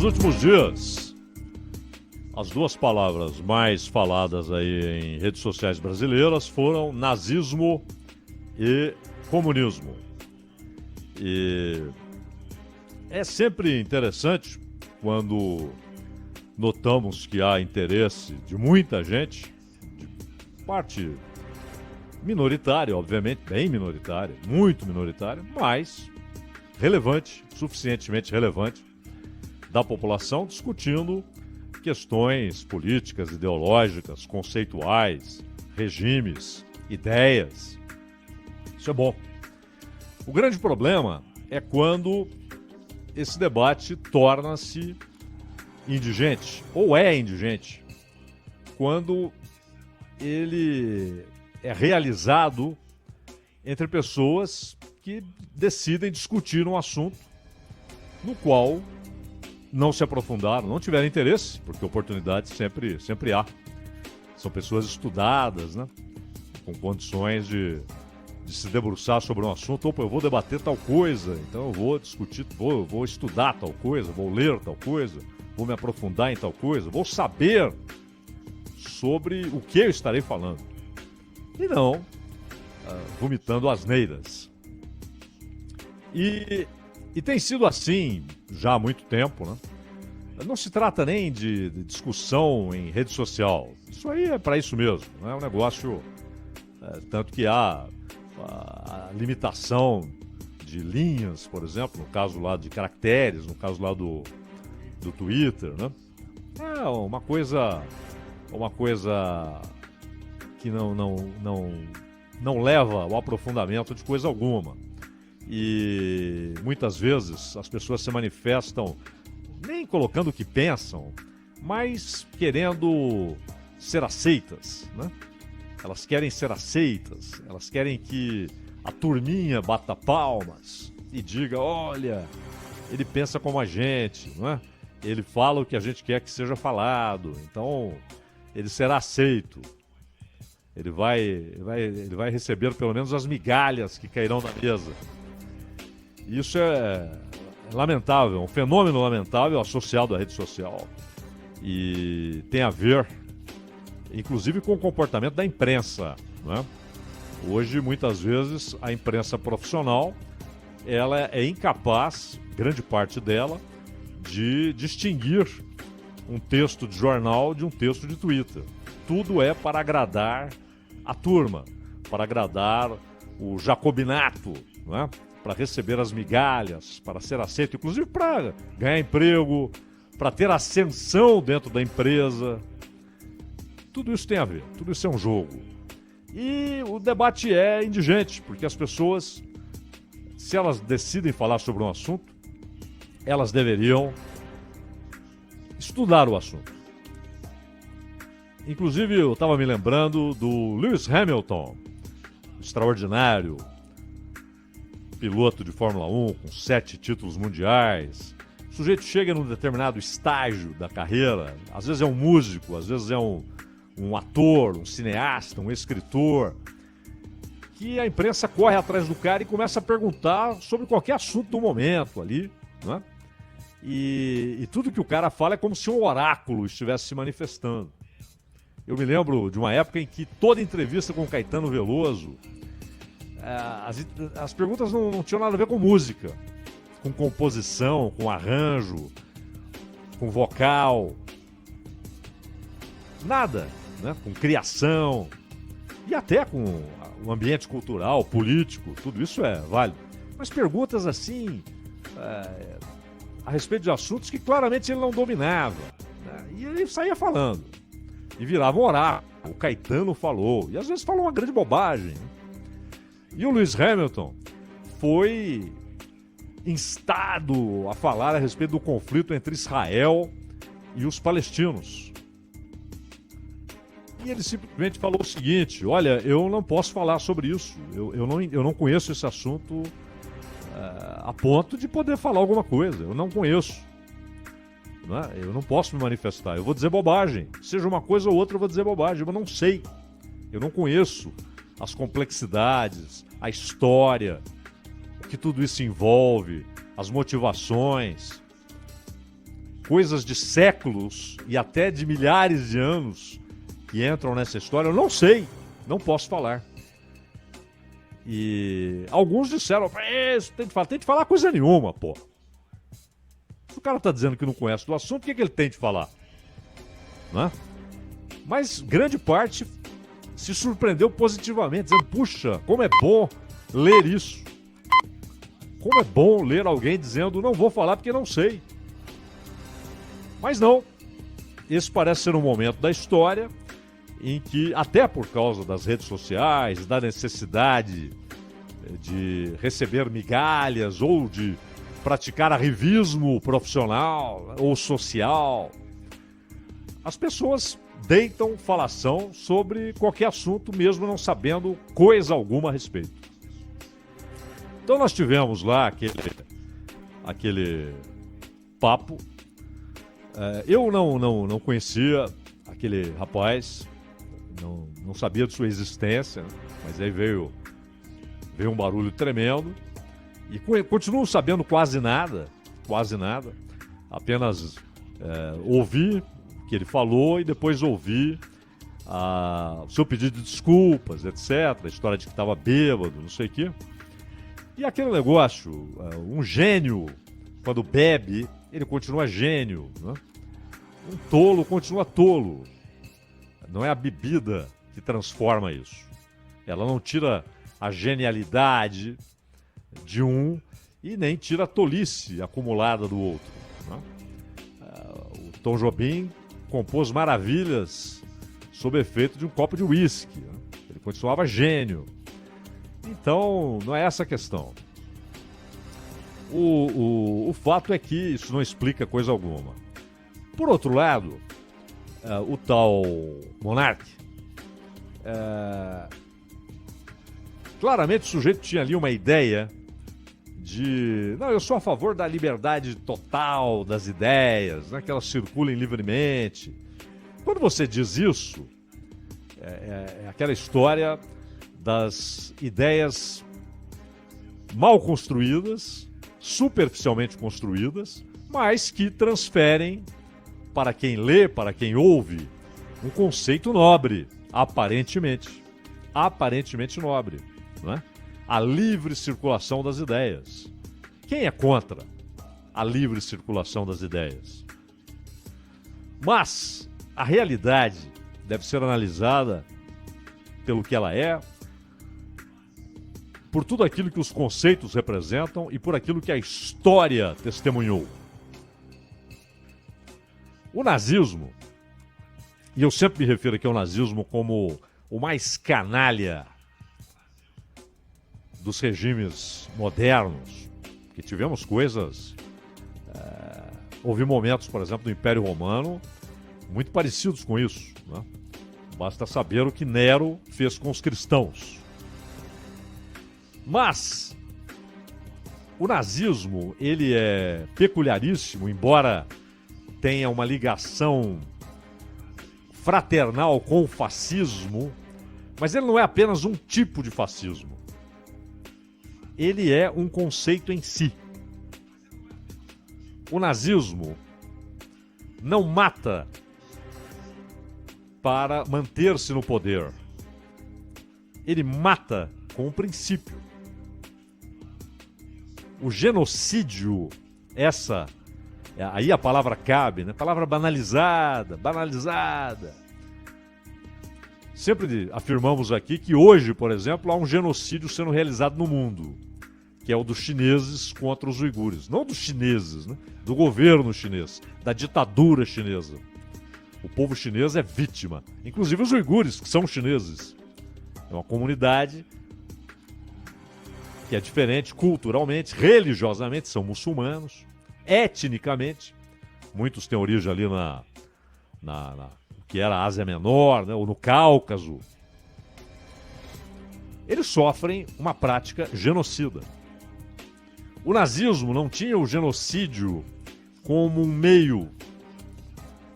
Nos últimos dias, as duas palavras mais faladas aí em redes sociais brasileiras foram nazismo e comunismo. E é sempre interessante quando notamos que há interesse de muita gente, de parte minoritária, obviamente, bem minoritária, muito minoritária, mas relevante, suficientemente relevante, da população discutindo questões políticas, ideológicas, conceituais, regimes, ideias. Isso é bom. O grande problema é quando esse debate torna-se indigente, ou é indigente, quando ele é realizado entre pessoas que decidem discutir um assunto no qual não se aprofundaram, não tiveram interesse, porque oportunidades sempre há. São pessoas estudadas, né? Com condições de se debruçar sobre um assunto. Opa, eu vou debater tal coisa, então eu vou discutir, vou estudar tal coisa, vou ler tal coisa, vou me aprofundar em tal coisa, vou saber sobre o que eu estarei falando. E não vomitando asneiras. E tem sido assim já há muito tempo, né? Não se trata nem de discussão em rede social. Isso aí é para isso mesmo, não é um negócio... tanto que há a limitação de linhas, por exemplo, no caso lá de caracteres, no caso lá do Twitter, né? É uma coisa que não leva ao aprofundamento de coisa alguma. E muitas vezes as pessoas se manifestam nem colocando o que pensam, mas querendo ser aceitas, né? Elas querem ser aceitas, elas querem que a turminha bata palmas e diga, olha, ele pensa como a gente, não é? Ele fala o que a gente quer que seja falado, então ele será aceito. Ele vai receber pelo menos as migalhas que cairão na mesa. Isso é lamentável, um fenômeno lamentável associado à rede social. E tem a ver, inclusive, com o comportamento da imprensa, né? Hoje, muitas vezes, a imprensa profissional ela é incapaz, grande parte dela, de distinguir um texto de jornal de um texto de Twitter. Tudo é para agradar a turma, para agradar o jacobinato, né? Para receber as migalhas, para ser aceito, inclusive para ganhar emprego, para ter ascensão dentro da empresa. Tudo isso tem a ver, tudo isso é um jogo. E o debate é indigente, porque as pessoas, se elas decidem falar sobre um assunto, elas deveriam estudar o assunto. Inclusive, eu estava me lembrando do Lewis Hamilton, extraordinário piloto de Fórmula 1, com 7 títulos mundiais. O sujeito chega num determinado estágio da carreira, às vezes é um músico, às vezes é um ator, um cineasta, um escritor, que a imprensa corre atrás do cara e começa a perguntar sobre qualquer assunto do momento ali, né? E tudo que o cara fala é como se um oráculo estivesse se manifestando. Eu me lembro de uma época em que toda entrevista com Caetano Veloso, as perguntas não tinham nada a ver com música, com composição, com arranjo, com vocal, nada, né? Com criação e até com o ambiente cultural, político, tudo isso é válido. Mas perguntas assim, a respeito de assuntos que claramente ele não dominava, né? E ele saía falando e virava um oráculo. O Caetano falou, e às vezes falou uma grande bobagem, né? E o Lewis Hamilton foi instado a falar a respeito do conflito entre Israel e os palestinos. E ele simplesmente falou o seguinte: olha, eu não posso falar sobre isso, eu não conheço esse assunto a ponto de poder falar alguma coisa, eu não conheço, não é? Eu não posso me manifestar, eu vou dizer bobagem, seja uma coisa ou outra eu vou dizer bobagem, eu não sei, eu não conheço as complexidades, a história, o que tudo isso envolve, as motivações. coisas de séculos e até de milhares de anos que entram nessa história, eu não sei, não posso falar. E alguns disseram, isso tem de falar coisa nenhuma, pô. Se o cara tá dizendo que não conhece do assunto, o que ele tem de falar? Né? Mas grande parte se surpreendeu positivamente, dizendo, puxa, como é bom ler isso. Como é bom ler alguém dizendo, não vou falar porque não sei. Mas não, esse parece ser um momento da história em que, até por causa das redes sociais, da necessidade de receber migalhas ou de praticar arrivismo profissional ou social, as pessoas deitam falação sobre qualquer assunto, mesmo não sabendo coisa alguma a respeito. Então nós tivemos lá aquele papo. Eu não conhecia aquele rapaz, não sabia de sua existência, né? Mas aí veio um barulho tremendo e continuo sabendo quase nada, apenas ouvi o que ele falou e depois ouvi o seu pedido de desculpas, etc, a história de que estava bêbado, não sei o quê. E aquele negócio, um gênio, quando bebe, ele continua gênio, né? Um tolo continua tolo. Não é a bebida que transforma isso. Ela não tira a genialidade de um e nem tira a tolice acumulada do outro, né? O Tom Jobim compôs maravilhas sob efeito de um copo de uísque, né? Ele continuava gênio. Então, não é essa a questão. O fato é que isso não explica coisa alguma. Por outro lado, o tal Monark, claramente o sujeito tinha ali uma ideia de... Não, eu sou a favor da liberdade total das ideias, né, que elas circulem livremente. Quando você diz isso, é aquela história das ideias mal construídas, superficialmente construídas, mas que transferem para quem lê, para quem ouve, um conceito nobre, aparentemente nobre, não é? A livre circulação das ideias. Quem é contra a livre circulação das ideias? Mas a realidade deve ser analisada pelo que ela é, por tudo aquilo que os conceitos representam e por aquilo que a história testemunhou. O nazismo, e eu sempre me refiro aqui ao nazismo como o mais canalha dos regimes modernos, que tivemos coisas... houve momentos, por exemplo, do Império Romano muito parecidos com isso, né? Basta saber o que Nero fez com os cristãos. Mas o nazismo, ele é peculiaríssimo, embora tenha uma ligação fraternal com o fascismo, mas ele não é apenas um tipo de fascismo. Ele é um conceito em si. O nazismo não mata para manter-se no poder. Ele mata com um princípio. O genocídio, aí a palavra cabe, né? Palavra banalizada. Sempre afirmamos aqui que hoje, por exemplo, há um genocídio sendo realizado no mundo, que é o dos chineses contra os uigures. Não dos chineses, né? Do governo chinês, da ditadura chinesa. O povo chinês é vítima, inclusive os uigures, que são chineses. É uma comunidade que é diferente culturalmente, religiosamente, são muçulmanos, etnicamente, muitos têm origem ali na que era a Ásia Menor, né, ou no Cáucaso. Eles sofrem uma prática genocida. O nazismo não tinha o genocídio como um meio,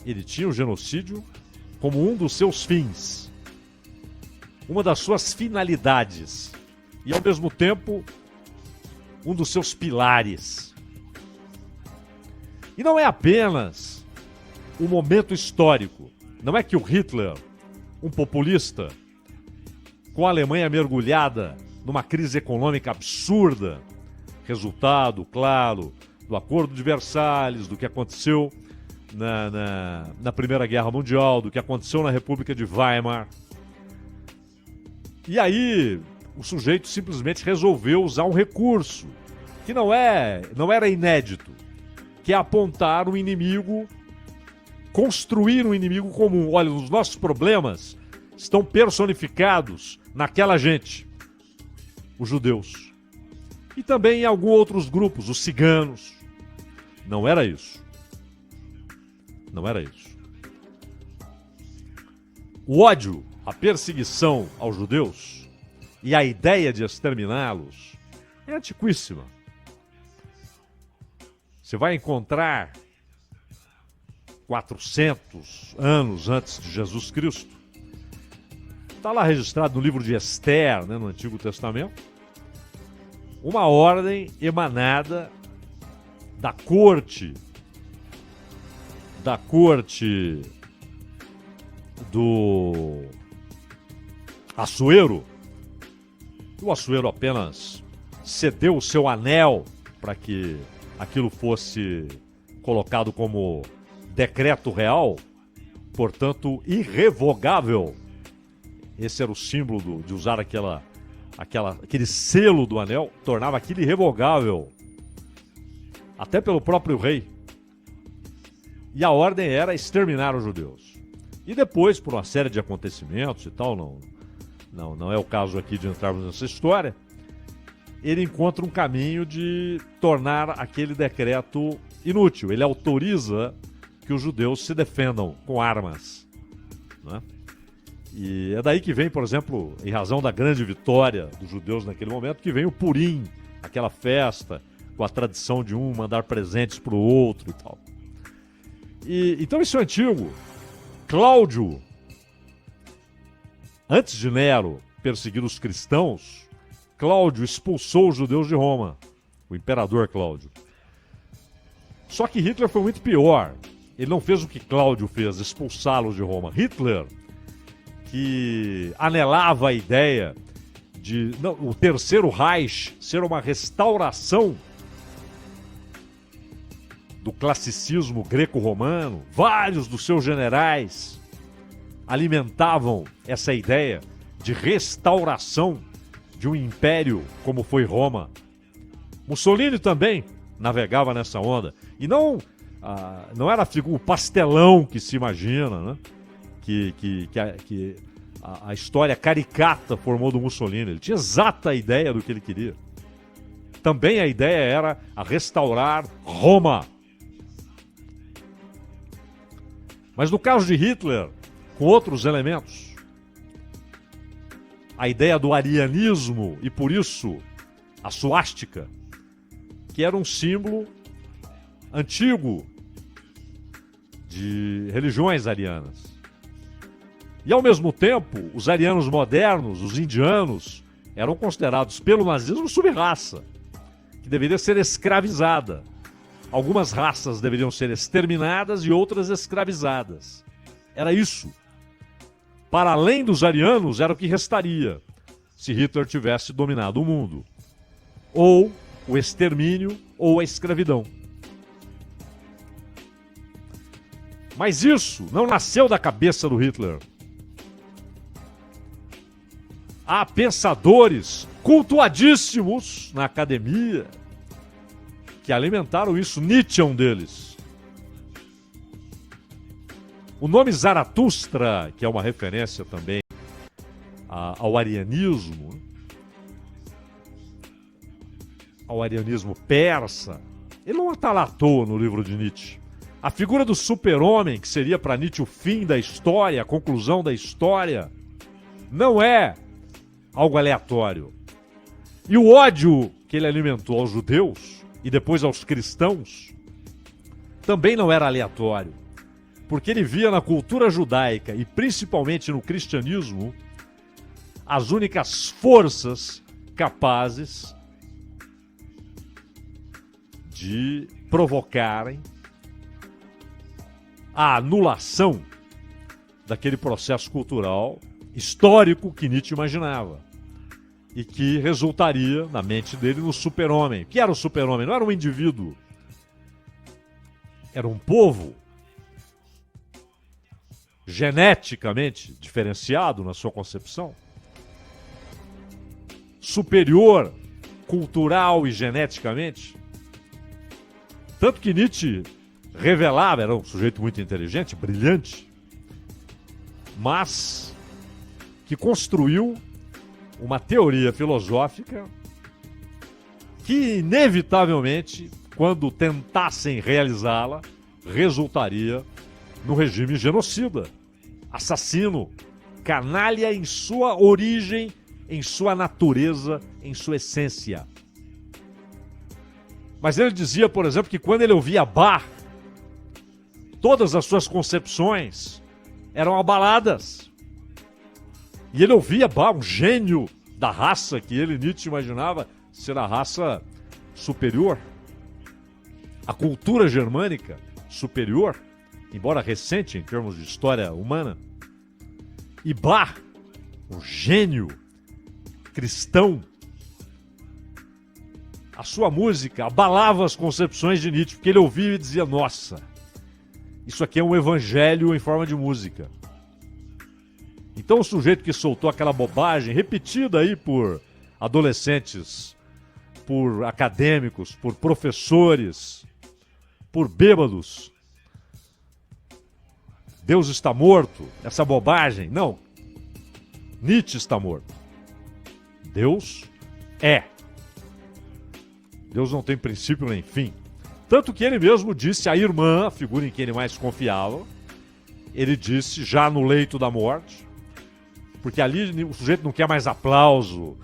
ele tinha o genocídio como um dos seus fins, uma das suas finalidades, e ao mesmo tempo um dos seus pilares. E não é apenas um momento histórico. Não é que o Hitler, um populista, com a Alemanha mergulhada numa crise econômica absurda, resultado, claro, do Acordo de Versalhes, do que aconteceu na Primeira Guerra Mundial, do que aconteceu na República de Weimar. E aí o sujeito simplesmente resolveu usar um recurso que não era inédito, que é apontar um inimigo, construir um inimigo comum. Olha, os nossos problemas estão personificados naquela gente, os judeus. E também em alguns outros grupos, os ciganos. Não era isso. Não era isso. O ódio, a perseguição aos judeus e a ideia de exterminá-los é antiquíssima. Você vai encontrar 400 anos antes de Jesus Cristo. Está lá registrado no livro de Esther, né, no Antigo Testamento, uma ordem emanada da corte do Assuero. O Assuero apenas cedeu o seu anel para que aquilo fosse colocado como decreto real, portanto irrevogável. Esse era o símbolo de usar aquele selo do anel, tornava aquilo irrevogável, até pelo próprio rei. E a ordem era exterminar os judeus. E depois, por uma série de acontecimentos e tal, não é o caso aqui de entrarmos nessa história, ele encontra um caminho de tornar aquele decreto inútil. Ele autoriza que os judeus se defendam com armas, né? E é daí que vem, por exemplo, em razão da grande vitória dos judeus naquele momento, que vem o Purim, aquela festa com a tradição de um mandar presentes para o outro e tal. Então isso é antigo. Cláudio, antes de Nero perseguir os cristãos, Cláudio expulsou os judeus de Roma, o imperador Cláudio. Só que Hitler foi muito pior. Ele não fez o que Cláudio fez, expulsá-los de Roma. Hitler, que anelava a ideia de o Terceiro Reich ser uma restauração do classicismo greco-romano, vários dos seus generais alimentavam essa ideia de restauração de um império como foi Roma. Mussolini também navegava nessa onda. E não era o pastelão que se imagina, né? Que a história caricata formou do Mussolini. Ele tinha exata ideia do que ele queria. Também a ideia era a restaurar Roma. Mas no caso de Hitler, com outros elementos, a ideia do arianismo e, por isso, a suástica, que era um símbolo antigo de religiões arianas. E, ao mesmo tempo, os arianos modernos, os indianos, eram considerados pelo nazismo sub-raça, que deveria ser escravizada. Algumas raças deveriam ser exterminadas e outras escravizadas. Era isso. Para além dos arianos, era o que restaria se Hitler tivesse dominado o mundo. Ou o extermínio ou a escravidão. Mas isso não nasceu da cabeça do Hitler. Há pensadores cultuadíssimos na academia que alimentaram isso. Nietzsche é um deles. O nome Zaratustra, que é uma referência também ao arianismo persa, ele não está lá à toa no livro de Nietzsche. A figura do super-homem, que seria para Nietzsche o fim da história, a conclusão da história, não é algo aleatório. E o ódio que ele alimentou aos judeus e depois aos cristãos também não era aleatório, porque ele via na cultura judaica e principalmente no cristianismo as únicas forças capazes de provocarem a anulação daquele processo cultural histórico que Nietzsche imaginava e que resultaria, na mente dele, no super-homem. O que era o super-homem? Não era um indivíduo. Era um povo geneticamente diferenciado na sua concepção, superior cultural e geneticamente. Tanto que Nietzsche revelava, era um sujeito muito inteligente, brilhante, mas que construiu uma teoria filosófica que, inevitavelmente, quando tentassem realizá-la, resultaria no regime genocida, assassino, canalha em sua origem, em sua natureza, em sua essência. Mas ele dizia, por exemplo, que quando ele ouvia Bach, todas as suas concepções eram abaladas. E ele ouvia Bach, um gênio da raça que ele, Nietzsche, imaginava ser a raça superior. A cultura germânica superior, embora recente em termos de história humana. E Bach, um gênio cristão, a sua música abalava as concepções de Nietzsche, porque ele ouvia e dizia, nossa, isso aqui é um evangelho em forma de música. Então o sujeito que soltou aquela bobagem, repetida aí por adolescentes, por acadêmicos, por professores, por bêbados, Deus está morto, essa bobagem, não, Nietzsche está morto. Deus é. Deus não tem princípio nem fim. Tanto que ele mesmo disse à irmã, a figura em quem ele mais confiava, ele disse já no leito da morte, porque ali o sujeito não quer mais aplauso,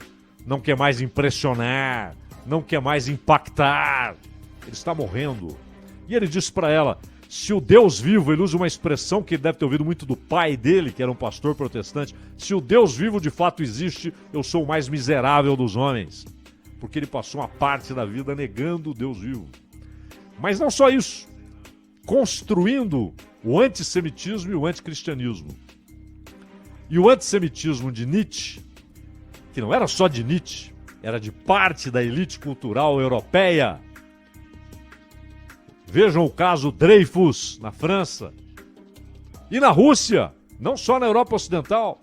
não quer mais impressionar, não quer mais impactar, ele está morrendo. E ele disse para ela, se o Deus vivo, ele usa uma expressão que ele deve ter ouvido muito do pai dele, que era um pastor protestante, se o Deus vivo de fato existe, eu sou o mais miserável dos homens. Porque ele passou uma parte da vida negando o Deus vivo. Mas não só isso, construindo o antissemitismo e o anticristianismo. E o antissemitismo de Nietzsche, que não era só de Nietzsche, era de parte da elite cultural europeia. Vejam o caso Dreyfus, na França. E na Rússia, não só na Europa Ocidental.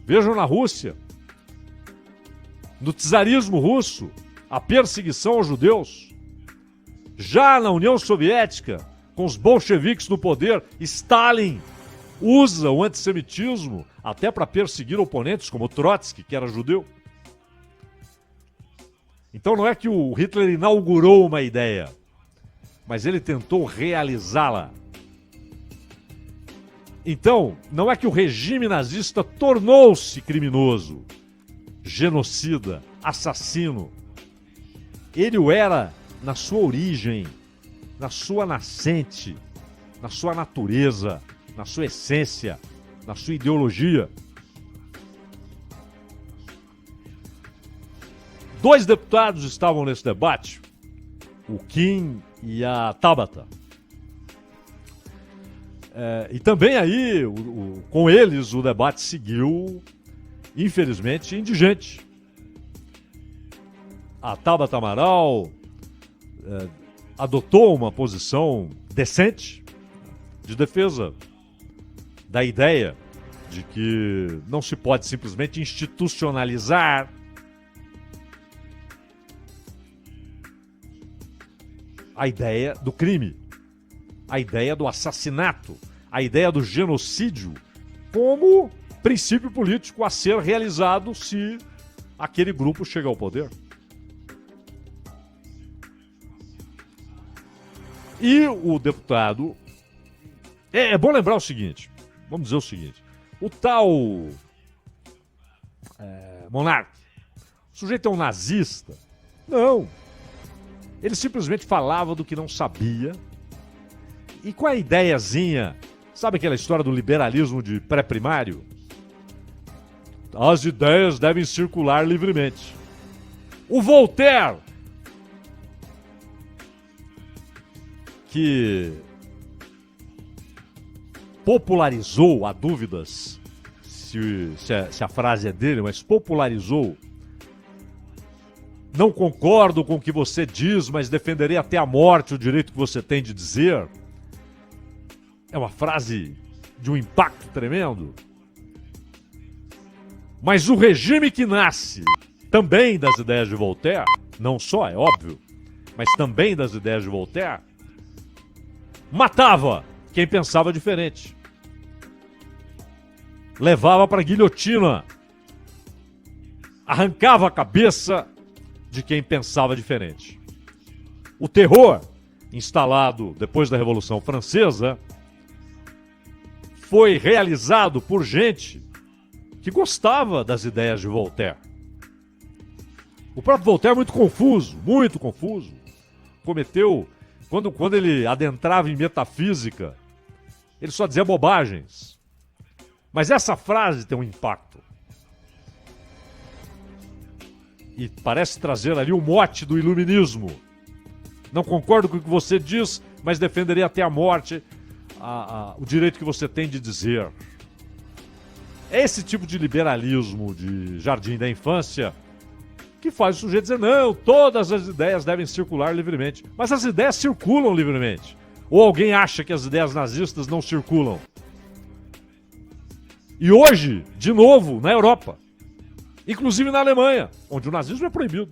Vejam na Rússia. No czarismo russo, a perseguição aos judeus. Já na União Soviética, com os bolcheviques no poder, Stalin usa o antissemitismo até para perseguir oponentes, como Trotsky, que era judeu. Então não é que o Hitler inaugurou uma ideia, mas ele tentou realizá-la. Então, não é que o regime nazista tornou-se criminoso, genocida, assassino. Ele o era na sua origem, na sua nascente, na sua natureza, na sua essência, na sua ideologia. 2 deputados estavam nesse debate, o Kim e a Tabata. E também aí, com eles, o debate seguiu, infelizmente, indigente. A Tabata Amaral adotou uma posição decente de defesa da ideia de que não se pode simplesmente institucionalizar a ideia do crime, a ideia do assassinato, a ideia do genocídio como princípio político a ser realizado se aquele grupo chega ao poder. E o deputado... É bom lembrar o seguinte, vamos dizer o seguinte, o tal Monark, o sujeito é um nazista? Não. Ele simplesmente falava do que não sabia. E com a ideiazinha, sabe aquela história do liberalismo de pré-primário? As ideias devem circular livremente. O Voltaire, que popularizou, há dúvidas se a frase é dele, mas popularizou. Não concordo com o que você diz, mas defenderei até a morte o direito que você tem de dizer. É uma frase de um impacto tremendo. Mas o regime que nasce também das ideias de Voltaire, não só, é óbvio, mas também das ideias de Voltaire, matava quem pensava diferente. Levava para a guilhotina. Arrancava a cabeça de quem pensava diferente. O terror, instalado depois da Revolução Francesa, foi realizado por gente que gostava das ideias de Voltaire. O próprio Voltaire é muito confuso. Cometeu, quando ele adentrava em metafísica, ele só dizia bobagens. Mas essa frase tem um impacto. E parece trazer ali o mote do iluminismo. Não concordo com o que você diz, mas defenderei até a morte o direito que você tem de dizer. É esse tipo de liberalismo de jardim da infância que faz o sujeito dizer, não, todas as ideias devem circular livremente. Mas as ideias circulam livremente. Ou alguém acha que as ideias nazistas não circulam? E hoje, de novo, na Europa, inclusive na Alemanha, onde o nazismo é proibido.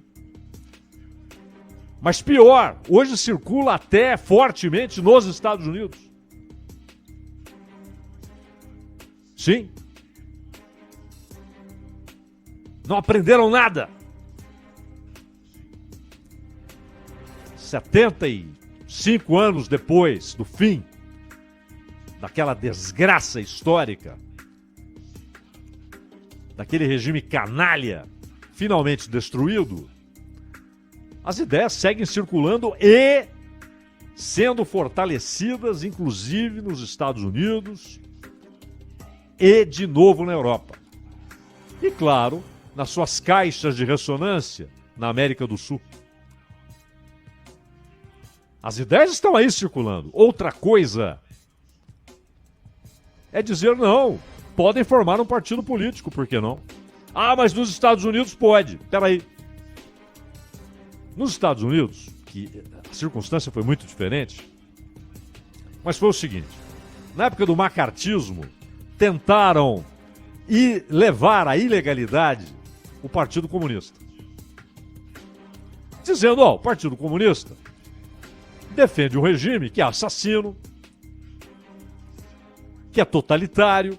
Mas pior, hoje circula até fortemente nos Estados Unidos. Sim. Não aprenderam nada. 75 anos depois do fim daquela desgraça histórica, daquele regime canalha finalmente destruído, as ideias seguem circulando e sendo fortalecidas, inclusive nos Estados Unidos e de novo na Europa. E claro, nas suas caixas de ressonância na América do Sul. As ideias estão aí circulando. Outra coisa é dizer não. Podem formar um partido político, por que não? Ah, mas nos Estados Unidos pode. Peraí. Nos Estados Unidos, que a circunstância foi muito diferente, mas foi o seguinte. Na época do macartismo, tentaram levar à ilegalidade o Partido Comunista. Dizendo, ó, o Partido Comunista defende um regime que é assassino, que é totalitário,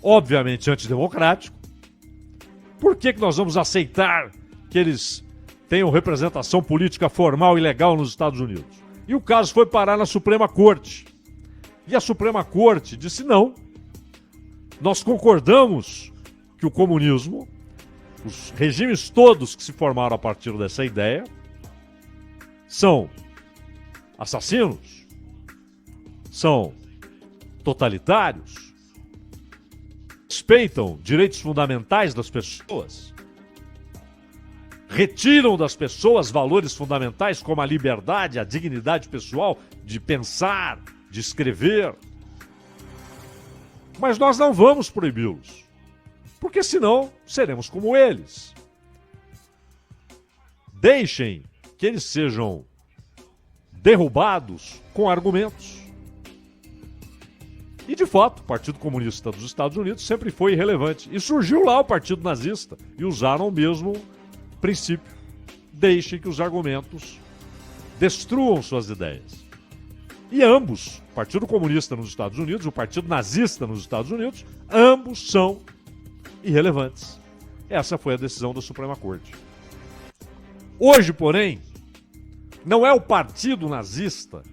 obviamente antidemocrático. Por que nós vamos aceitar que eles tenham representação política formal e legal nos Estados Unidos? E o caso foi parar na Suprema Corte. E a Suprema Corte disse não. Nós concordamos que o comunismo, os regimes todos que se formaram a partir dessa ideia, são assassinos, são totalitários, respeitam direitos fundamentais das pessoas, retiram das pessoas valores fundamentais como a liberdade, a dignidade pessoal de pensar, de escrever. Mas nós não vamos proibi-los, porque senão seremos como eles. Deixem que eles sejam derrubados com argumentos. E de fato, o Partido Comunista dos Estados Unidos sempre foi irrelevante. E surgiu lá o Partido Nazista e usaram o mesmo princípio. Deixem que os argumentos destruam suas ideias. E ambos, o Partido Comunista nos Estados Unidos e o Partido Nazista nos Estados Unidos, ambos são irrelevantes. Essa foi a decisão da Suprema Corte. Hoje, porém, não é o Partido Nazista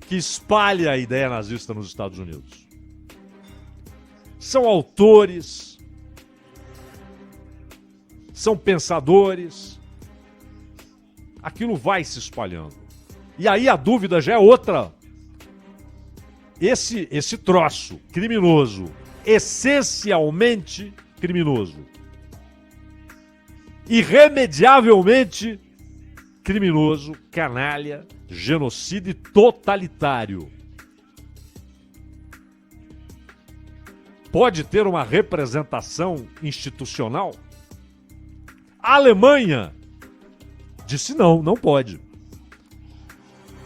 que espalha a ideia nazista nos Estados Unidos. São autores, são pensadores. Aquilo vai se espalhando. E aí a dúvida já é outra. Esse troço criminoso, essencialmente criminoso, irremediavelmente criminoso, canalha, genocida e totalitário. pode ter uma representação institucional? A Alemanha disse não, não pode.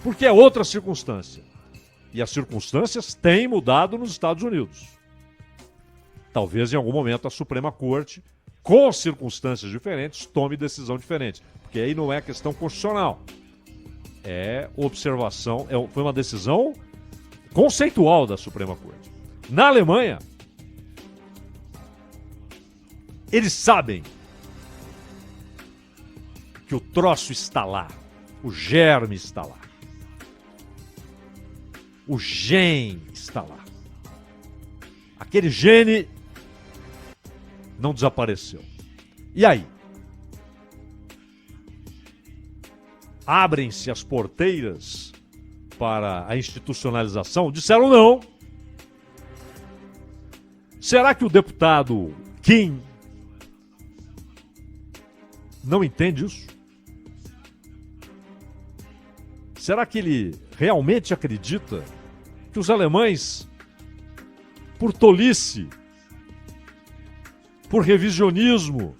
Porque é outra circunstância. E as circunstâncias têm mudado nos Estados Unidos. Talvez em algum momento a Suprema Corte, com circunstâncias diferentes, tome decisão diferente. Porque aí não é questão constitucional. É observação, foi uma decisão conceitual da Suprema Corte. Na Alemanha, eles sabem que o troço está lá, o germe está lá, o gene está lá. Aquele gene não desapareceu. E aí? Abrem-se as porteiras para a institucionalização? Disseram não. Será que o deputado Kim não entende isso? Será que ele realmente acredita que os alemães, por tolice, por revisionismo,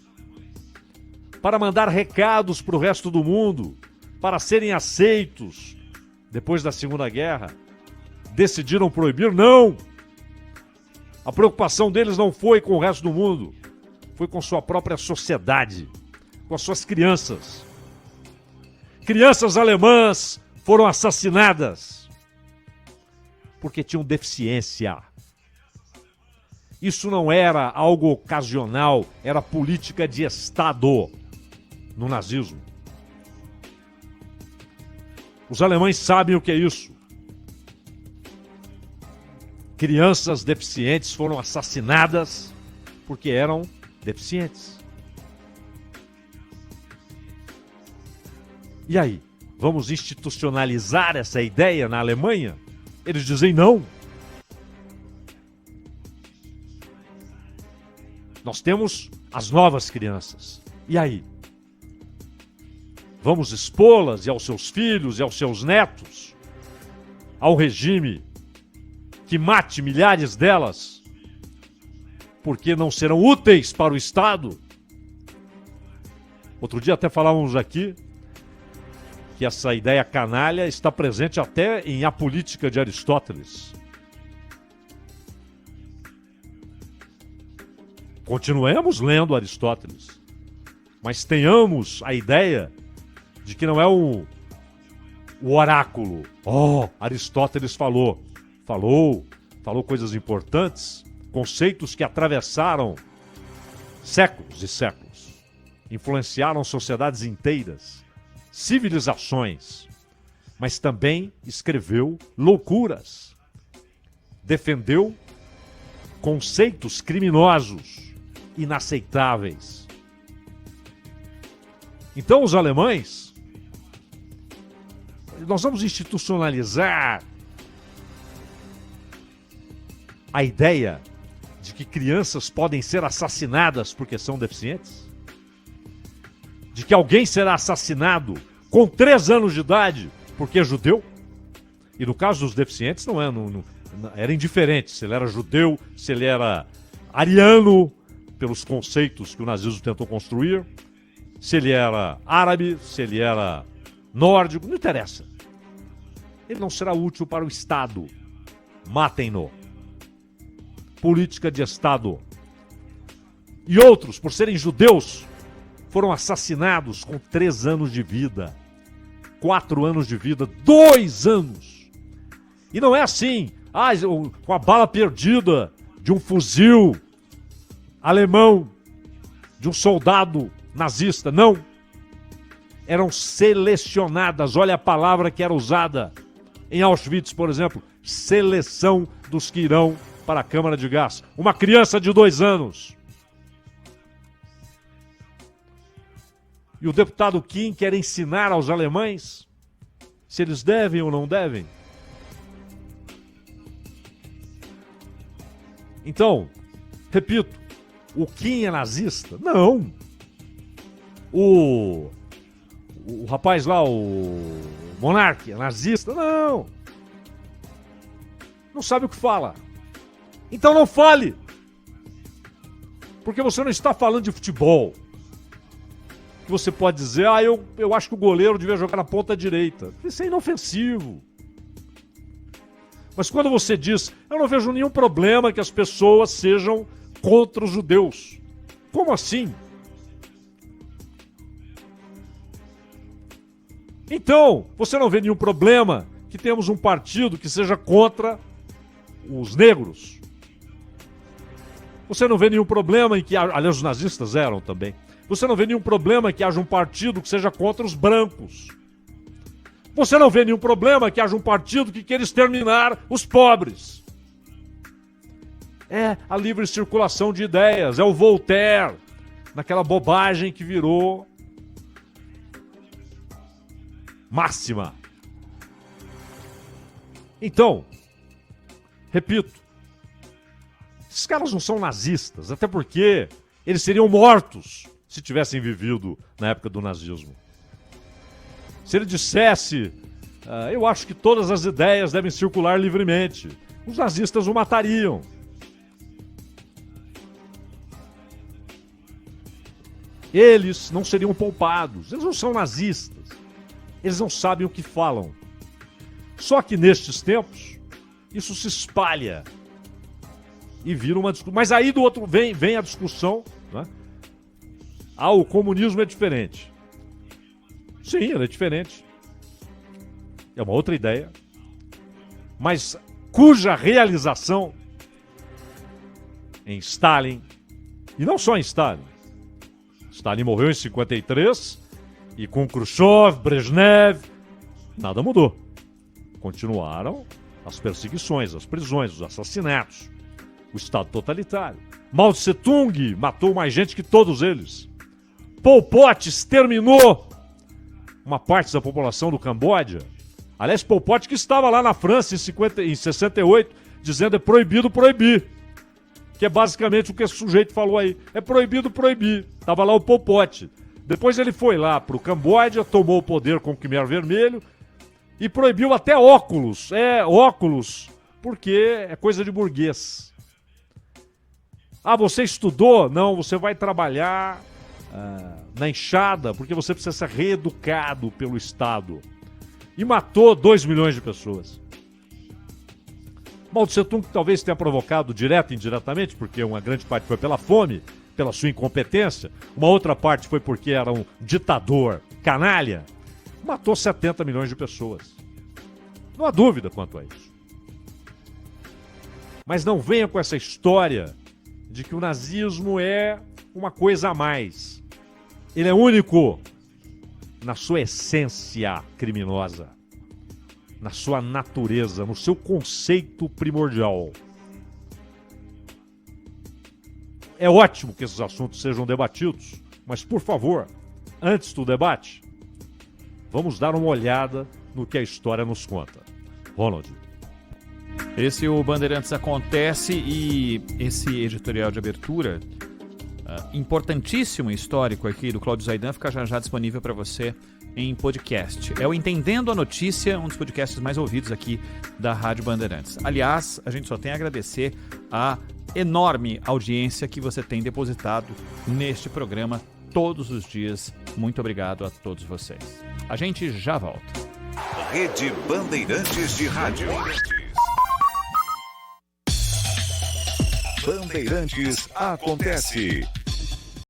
para mandar recados para o resto do mundo, para serem aceitos depois da Segunda Guerra, decidiram proibir? Não! A preocupação deles não foi com o resto do mundo, foi com sua própria sociedade, com as suas crianças. Crianças alemãs foram assassinadas porque tinham deficiência. Isso não era algo ocasional, era política de Estado no nazismo. Os alemães sabem o que é isso. Crianças deficientes foram assassinadas porque eram deficientes. E aí, vamos institucionalizar essa ideia na Alemanha? Eles dizem não. Nós temos as novas crianças. E aí? Vamos expô-las e aos seus filhos e aos seus netos ao regime que mate milhares delas porque não serão úteis para o Estado? Outro dia até falávamos aqui que essa ideia canalha está presente até em A Política de Aristóteles. Continuemos lendo Aristóteles, mas tenhamos a ideia de que não é o oráculo. Aristóteles falou coisas importantes, conceitos que atravessaram séculos e séculos, influenciaram sociedades inteiras, civilizações, mas também escreveu loucuras, defendeu conceitos criminosos, inaceitáveis. Então os alemães, nós vamos institucionalizar a ideia de que crianças podem ser assassinadas porque são deficientes? De que alguém será assassinado com 3 anos de idade porque é judeu? E no caso dos deficientes não era indiferente se ele era judeu, se ele era ariano, pelos conceitos que o nazismo tentou construir, se ele era árabe, se ele era nórdico, não interessa. Ele não será útil para o Estado. Matem-no. Política de Estado. E outros, por serem judeus, foram assassinados com 3 anos de vida, 4 anos de vida, 2 anos. E não é assim, com a bala perdida de um fuzil alemão, de um soldado nazista. Não. Eram selecionadas, olha a palavra que era usada em Auschwitz, por exemplo, seleção dos que irão para a câmara de gás. Uma criança de 2 anos. E o deputado Kim quer ensinar aos alemães se eles devem ou não devem. Então, repito, o Kim é nazista? Não. O rapaz lá, o Monark, é nazista? Não. Não sabe o que fala. Então não fale. Porque você não está falando de futebol. Que você pode dizer, eu acho que o goleiro devia jogar na ponta direita. Isso é inofensivo. Mas quando você diz, eu não vejo nenhum problema que as pessoas sejam contra os judeus. Como assim? Então, você não vê nenhum problema que temos um partido que seja contra os negros. Você não vê nenhum problema em que, aliás, os nazistas eram também. Você não vê nenhum problema que haja um partido que seja contra os brancos. Você não vê nenhum problema que haja um partido que queira exterminar os pobres. É a livre circulação de ideias, é o Voltaire, naquela bobagem que virou máxima. Então, repito, esses caras não são nazistas, até porque eles seriam mortos se tivessem vivido na época do nazismo. Se ele dissesse, eu acho que todas as ideias devem circular livremente, os nazistas o matariam. Eles não seriam poupados, eles não são nazistas, eles não sabem o que falam. Só que nestes tempos, isso se espalha e vira uma discussão. Mas aí do outro vem a discussão, né? O comunismo é diferente. Sim, ele é diferente. É uma outra ideia. Mas cuja realização em Stalin, e não só em Stalin. Stalin morreu em 53 e com Khrushchev, Brezhnev, nada mudou. Continuaram as perseguições, as prisões, os assassinatos, o Estado totalitário. Mao Tse-tung matou mais gente que todos eles. Pol Pot exterminou uma parte da população do Camboja. Aliás, Pol Pot que estava lá na França em 68, dizendo é proibido proibir. Que é basicamente o que esse sujeito falou aí. É proibido proibir. Estava lá o Pol Pot. Depois ele foi lá para o Camboja, tomou o poder com o Khmer Vermelho e proibiu até óculos. Óculos, porque é coisa de burguês. Você estudou? Não, você vai trabalhar na enxada, porque você precisa ser reeducado pelo Estado. E matou 2 milhões de pessoas. Mao Tse-tung talvez tenha provocado direto e indiretamente, porque uma grande parte foi pela fome, pela sua incompetência. Uma outra parte foi porque era um ditador canalha. Matou 70 milhões de pessoas. Não há dúvida quanto a isso. Mas não venha com essa história de que o nazismo é uma coisa a mais. Ele é único na sua essência criminosa, na sua natureza, no seu conceito primordial. É ótimo que esses assuntos sejam debatidos, mas, por favor, antes do debate, vamos dar uma olhada no que a história nos conta. Ronald. Esse o Bandeirantes Acontece e esse editorial de abertura importantíssimo e histórico aqui do Cláudio Zaidan fica já disponível para você em podcast. É o Entendendo a Notícia, um dos podcasts mais ouvidos aqui da Rádio Bandeirantes. Aliás, a gente só tem a agradecer a enorme audiência que você tem depositado neste programa todos os dias. Muito obrigado a todos vocês. A gente já volta. Rede Bandeirantes de Rádio. Bandeirantes Acontece.